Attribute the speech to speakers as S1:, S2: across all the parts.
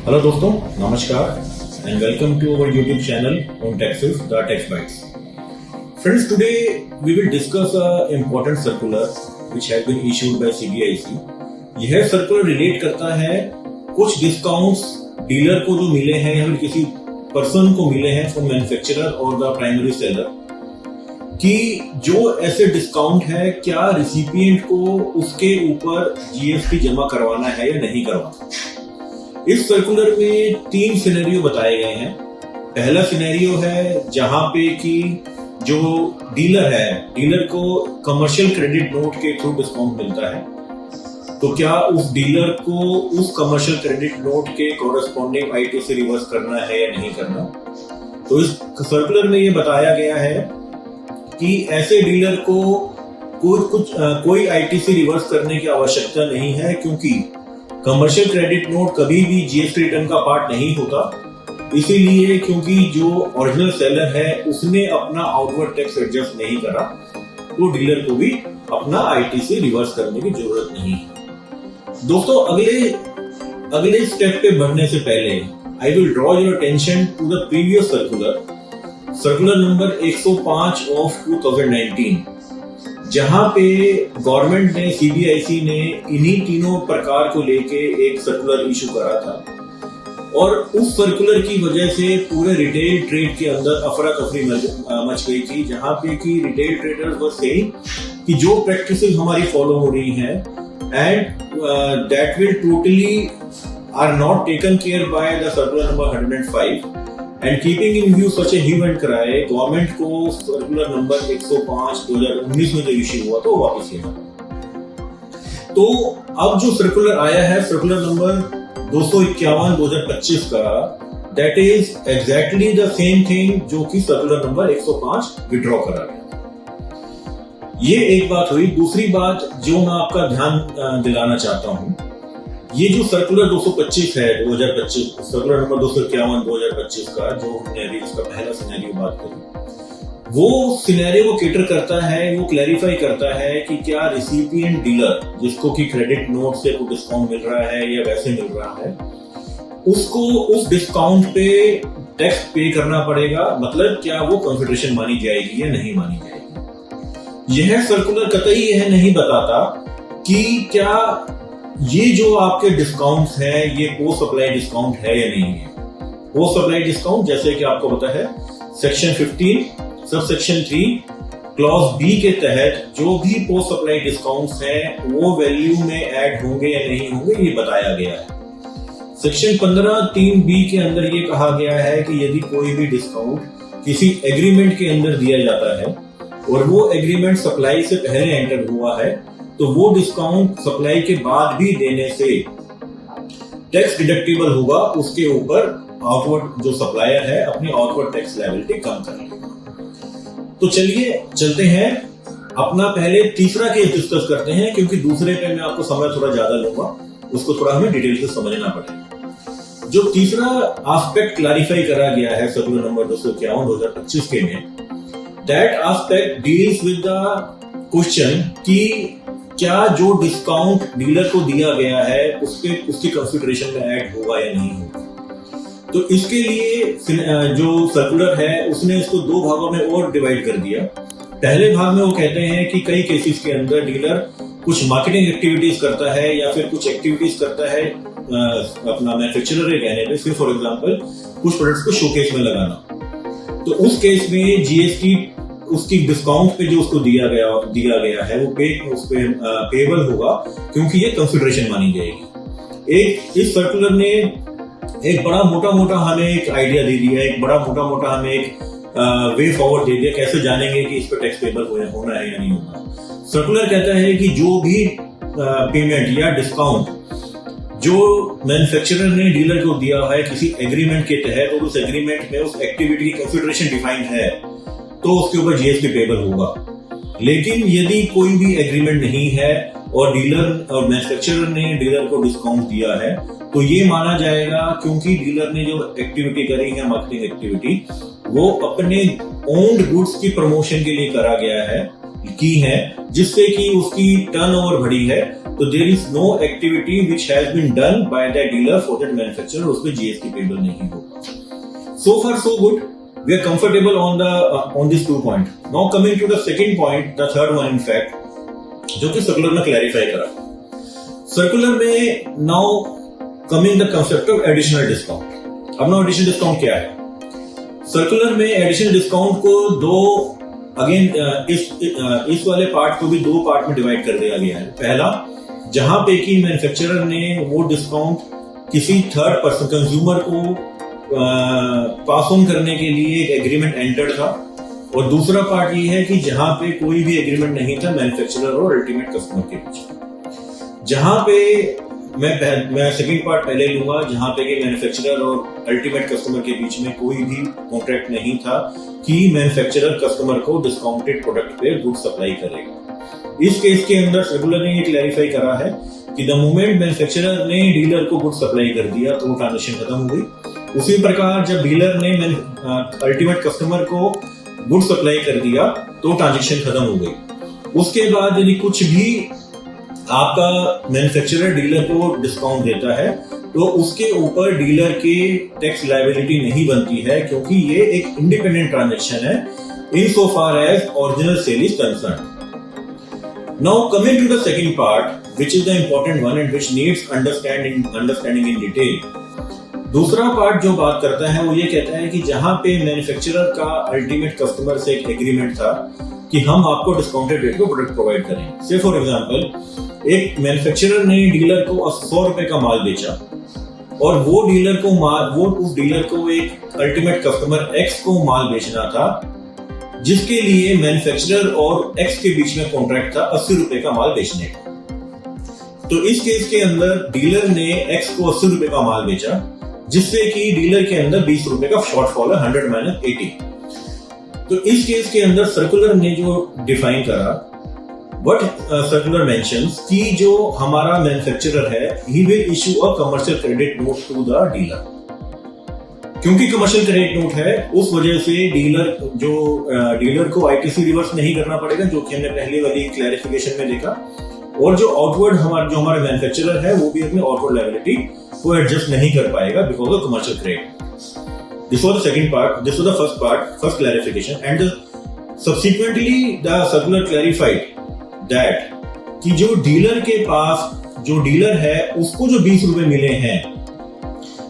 S1: Hello दोस्तों, नमस्कार and welcome to our YouTube channel on Taxes, the Tax Bites. Friends, today we will discuss an important circular which has been issued by CBIC. यह circular relate करता है कुछ discounts dealer को जो मिले हैं या फिर किसी पर्सन को मिले हैं फ्रॉम मैन्युफैक्चरर और द प्राइमरी सेलर कि जो ऐसे डिस्काउंट है क्या रिसिपिएंट को उसके ऊपर जीएसटी जमा करवाना है या नहीं करवाना। इस सर्कुलर में 3 सिनेरियो बताए गए हैं। पहला सिनेरियो है जहां पे कि जो डीलर है, डीलर को कमर्शियल क्रेडिट नोट के थ्रू डिस्काउंट मिलता है, तो क्या उस डीलर को उस कमर्शियल क्रेडिट नोट के कॉरेस्पॉन्डिंग आईटीसी रिवर्स करना है या नहीं करना। तो इस सर्कुलर में ये बताया गया है कि ऐसे डीलर को कोई आईटीसी रिवर्स करने की आवश्यकता नहीं है, क्योंकि कमर्शियल क्रेडिट नोट कभी भी जीएसटी रिटर्न का पार्ट नहीं होता। इसीलिए क्योंकि जो ओरिजिनल सेलर है उसने अपना आउटवर्ड टैक्स एडजस्ट नहीं करा, तो डीलर को भी अपना आईटीसी रिवर्स करने की जरूरत नहीं है। दोस्तों, अगले स्टेप पे बढ़ने से पहले I will draw your attention to the previous circular number 105 of 2019, जहां पे गवर्नमेंट ने सीबीआईसी ने इन्हीं तीनों प्रकार को लेके एक सर्कुलर इशू करा था और उस सर्कुलर की वजह से पूरे रिटेल ट्रेड के अंदर अफरा तफरी मच गई थी, जहां पे कि रिटेल ट्रेडर्स वर सेइंग कि जो प्रैक्टिसेस हमारी फॉलो हो रही हैं and that will totally are not taken care by the circular number 105 and keeping in view such a hue and cry, government को सर्कुलर नंबर 105 2019 में जो इश्यू हुआ तो वापस लेना। तो अब जो सर्कुलर आया है, सर्कुलर नंबर 251 2025 का, that is exactly the same thing जो कि सर्कुलर नंबर 105 विड्रॉ करा गया। ये एक बात हुई। दूसरी बात जो मैं आपका ध्यान दिलाना चाहता हूं, ये जो सर्कुलर 225 है 2025, सर्कुलर नंबर 251 2025 का, जो हमने अभी इसका पहला सिनेरियो बात करी, वो सिनेरियो को केटर करता है, वो क्लैरिफाई करता है कि क्या रिसिपिएंट डीलर जिसको कि क्रेडिट नोट से कोई डिस्काउंट मिल रहा है या वैसे मिल रहा है, उसको उस डिस्काउंट पे टैक्स पे करना पड़ेगा। मतलब क्या वो कंसिडरेशन मानी जाएगी या नहीं मानी जाएगी। यह सर्कुलर कतई यह नहीं बताता कि क्या ये जो आपके डिस्काउंट्स हैं ये पोस्ट अप्लाई डिस्काउंट है या नहीं है। पोस्ट अप्लाई डिस्काउंट जैसे कि आपको पता है section 15 sub section 3 clause B के तहत जो भी पोस्ट अप्लाई डिस्काउंट्स हैं वो वैल्यू में ऐड होंगे या नहीं होंगे, ये बताया गया है। सेक्शन 15(3)(b) के अंदर ये कहा गया है कि यदि कोई भी डिस्काउंट किसी एग्रीमेंट के अंदर दिया जाता है और वो एग्रीमेंट सप्लाई से पहले एंटर हुआ है, तो वो डिस्काउंट सप्लाई के बाद भी देने से टैक्स डिडक्टिबल होगा, उसके ऊपर आउटवर्ड जो सप्लायर है अपनी आउटवर्ड टैक्स लायबिलिटी कम कर लेगा। तो चलिए चलते हैं, अपना पहले तीसरा केस डिस्कस करते हैं, क्योंकि दूसरे पे मैं आपको समय थोड़ा ज्यादा लूंगा, उसको थोड़ा हमें डिटेल से समझना पड़ेगा। जो तीसरा एस्पेक्ट क्लैरिफाई करा गया है सर्कुलर नंबर 251 2025 के में, that aspect deals with the question कि क्या जो डिस्काउंट डीलर को दिया गया है उसकी कंसिडरेशन में ऐड होगा या नहीं होगा। तो इसके लिए जो सर्कुलर है उसने इसको 2 भागों में और डिवाइड कर दिया। पहले भाग में वो कहते हैं कि कई केसेस के अंदर डीलर कुछ मार्केटिंग एक्टिविटीज करता है या फिर कुछ एक्टिविटीज करता है अपना मैन्युफैक्चरर के कहने पे, फॉर एग्जांपल कुछ प्रोडक्ट्स को शोकेस में लगाना, तो उस केस में जीएसटी उसकी डिस्काउंट पे जो उसको दिया गया है वो उस पे पेबल होगा, क्योंकि ये कंसिडरेशन मानी जाएगी। इस सर्कुलर ने एक बड़ा मोटा हमें एक आइडिया दे दिया, एक बड़ा मोटा हमें एक वे फॉरवर्ड दे दिया, कैसे जानेंगे कि इस पे टैक्स पेबल होना है या नहीं होना। सर्कुलर कहता है कि जो भी पेमेंट या डिस्काउंट जो मैन्युफैक्चरर ने डीलर को दिया है किसी एग्रीमेंट के तहत और उस एग्रीमेंट में उस एक्टिविटी की कंसिडरेशन डिफाइंड है, तो उसके ऊपर जीएसटी पेबल होगा। लेकिन यदि कोई भी एग्रीमेंट नहीं है और डीलर और मैन्युफैक्चरर ने डीलर को डिस्काउंट दिया है, तो ये माना जाएगा क्योंकि डीलर ने जो एक्टिविटी करी है मार्केटिंग एक्टिविटी, वो अपने ओन्ड गुड्स की प्रमोशन के लिए करा गया है की है, जिससे कि उसकी टर्नओवर बढ़ी है तो there is no activity which has been done by the dealer for that manufacturer, उसमें जीएसटी पेबल नहीं होगा। So far so good, we are comfortable on this 2 point. Now coming to the second point, the third one in fact, जो कि circular में clarify करा। Circular में now coming the concept of additional discount. अब now additional discount क्या है? Circular में additional discount को इस वाले पार्ट को भी 2 पार्ट में डिवाइड कर दिया गया है। पहला, जहां पे कि मैन्युफैक्चरर ने वो डिस्काउंट किसी थर्ड पर्सन कंज्यूमर को पास ऑन करने के लिए एक एग्रीमेंट एंटर था, और दूसरा पार्ट ये है कि जहां पे कोई भी एग्रीमेंट नहीं था मैन्युफैक्चरर और अल्टीमेट कस्टमर के बीच। जहां पे मैं सेकंड पार्ट पहले लूंगा, जहां पे कि मैन्युफैक्चरर और अल्टीमेट कस्टमर के बीच में कोई भी कॉन्ट्रैक्ट नहीं था कि मैन्युफैक्चरर कस्टमर को डिस्काउंटेड प्रोडक्ट पे गुड सप्लाई करेगा। इस केस के अंदर सर्कुलर ने ये क्लैरिफाई करा है कि द मोमेंट मैन्युफैक्चरर ने डीलर को गुड सप्लाई कर दिया तो वो ट्रांजेक्शन खत्म हो गई। उसी प्रकार जब डीलर ने अल्टीमेट कस्टमर को गुड सप्लाई कर दिया तो ट्रांजेक्शन खत्म हो गई। उसके बाद यदि कुछ भी आपका मैन्युफैक्चरर डीलर को डिस्काउंट देता है तो उसके ऊपर डीलर के टैक्स लायबिलिटी नहीं बनती है, क्योंकि ये एक इंडिपेंडेंट ट्रांजैक्शन है in so far as original sale is concerned. Now coming to the second part, which is the important one and which needs understanding in detail. दूसरा पार्ट जो बात करता है वो ये कहता है कि जहां पे मैन्युफैक्चरर का अल्टीमेट कस्टमर से एक एग्रीमेंट था कि हम आपको डिस्काउंटेड रेट पे प्रोडक्ट प्रोवाइड करेंगे। से फॉर एग्जांपल, एक मैन्युफैक्चरर ने डीलर को 100 रुपए का माल बेचा और वो उस डीलर को एक अल्टीमेट कस्टमर एक्स को माल बेचना था, जिसके लिए मैन्युफैक्चरर और एक्स के बीच में कॉन्ट्रैक्ट था 80 रुपए का माल बेचने का। तो इस केस के अंदर डीलर ने एक्स को 80 रुपए का माल बेचा, जिससे कि डीलर के अंदर 20 रुपए का शॉर्टफॉल है, 100 माइनस 80। तो इस केस के अंदर सर्कुलर ने जो डिफाइन करा, What circular mentions कि जो हमारा मैन्युफैक्चरर है he will issue a commercial credit note to the dealer। क्योंकि कमर्शियल क्रेडिट नोट है, उस वजह से डीलर को आईटीसी रिवर्स नहीं करना पड़ेगा, जो कि हमने पहले वाली क्लैरिफिकेशन में देखा। और जो आउटवर्ड हमारा मैन्युफैक्चरर है वो भी अपने आउटवर्ड लायबिलिटी को एडजस्ट नहीं कर पाएगा because of commercial credit. This was the second part, this was the first clarification and subsequently the circular clarified that कि जो डीलर के पास जो डीलर है उसको जो 20 रुपए मिले हैं,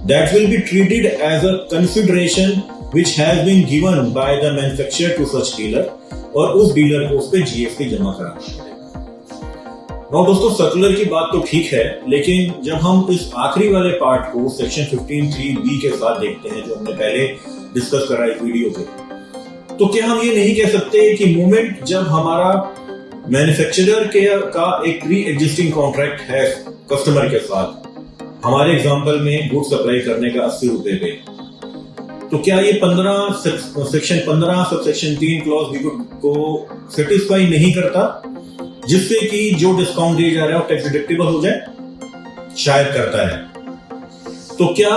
S1: that will be treated as a consideration which has been given by the manufacturer to such dealer, और उस डीलर को उस पे जीएसटी जमा कराना पड़ेगा। नाउ दोस्तों, सर्कुलर की बात तो ठीक है, लेकिन जब हम इस आखिरी वाले पार्ट को सेक्शन 15(3)(b) के साथ देखते हैं, जो हमने पहले डिस्कस करा इस वीडियो पे, तो क्या हम ये नहीं कह सकते कि मोमेंट जब हमारा मैन्युफैक्चरर का एक प्री एग्जिस्टिंग कॉन्ट्रैक्ट है कस्टमर के साथ, हमारे एग्जांपल में गुड सप्लाई करने का 80 रुपए पे, तो क्या ये सेक्शन 15 सबसेक्शन 3 क्लॉज बी को सेटिस्फाई नहीं करता, जिससे कि जो डिस्काउंट दिया जा रहा है वो टैक्स डिडक्टिबल हो जाए? शायद करता है। तो क्या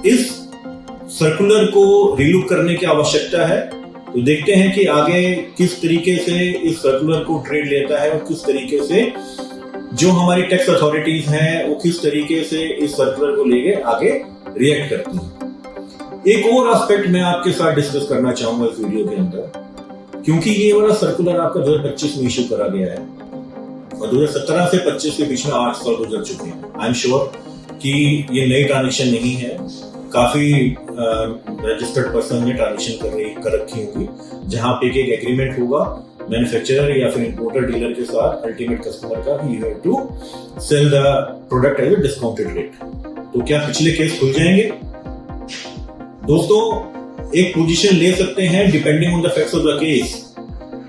S1: इस सर्कुलर को रिलुक करने की आवश्यकता है? तो देखते हैं कि आगे किस तरीके से इस सर्कुलर को ट्रेड लेता है और किस तरीके से जो हमारी टैक्स अथॉरिटीज हैं वो किस तरीके से इस सर्कुलर को लेके आगे रिएक्ट करती हैं। एक और एस्पेक्ट मैं आपके साथ डिस्कस करना चाहूंगा इस वीडियो के अंदर, क्योंकि ये वाला सर्कुलर आपका 2025 में इश्यू करा गया है और 2017 से 25 के बीच में 8 साल गुजर चुके हैं। आई एम श्योर कि ये नई ट्रांजेक्शन नहीं है, काफी रजिस्टर्ड पर्सन ने ट्रांजेक्शन कर रखी होगी, जहां पे एक एग्रीमेंट होगा मैन्युफैक्चरर या फिर इंपोर्टर डीलर के साथ अल्टीमेट कस्टमर का, you have to sell the product at a discounted rate. तो क्या पिछले केस खुल जाएंगे? दोस्तों, एक पोजीशन ले सकते हैं depending on the facts of the case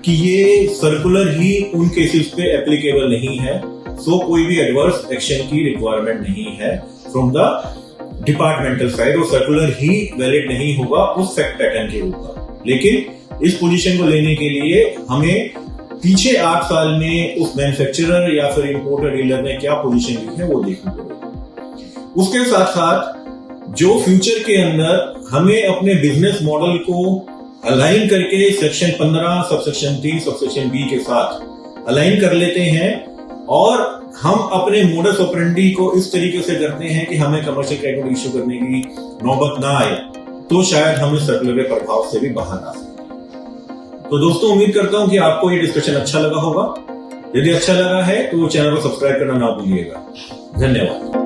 S1: कि ये सर्कुलर ही उन केसेस पे एप्लीकेबल नहीं है, सो कोई भी एडवर्स एक्शन की रिक्वायरमेंट नहीं है फ्रॉम द डिपार्टमेंटल साइड, और सर्कुलर ही वैलिड नहीं होगा उस फैक्ट पैटर्न के ऊपर। लेकिन इस पोजीशन को लेने के लिए हमें पीछे 8 साल में उस मैन्युफैक्चरर या फिर इंपोर्टर डीलर ने क्या पोजीशन ली है वो देखना पड़ेगा। उसके साथ साथ जो फ्यूचर के अंदर हमें अपने बिजनेस मॉडल को अलाइन करके सेक्शन 15 सबसेक्शन 3 सबसेक्शन बी के साथ अलाइन कर लेते हैं और हम अपने मोडस ऑपरेंडी को इस तरीके से करते हैं कि हमें कमर्शियल क्रेडिट नोट इश्यू करने की नौबत ना आए, तो शायद हम इस सर्कुलर के प्रभाव से भी बाहर आ सकते। तो दोस्तों, उम्मीद करता हूं कि आपको ये डिस्कशन अच्छा लगा होगा। यदि अच्छा लगा है तो चैनल को सब्सक्राइब करना ना भूलिएगा। धन्यवाद।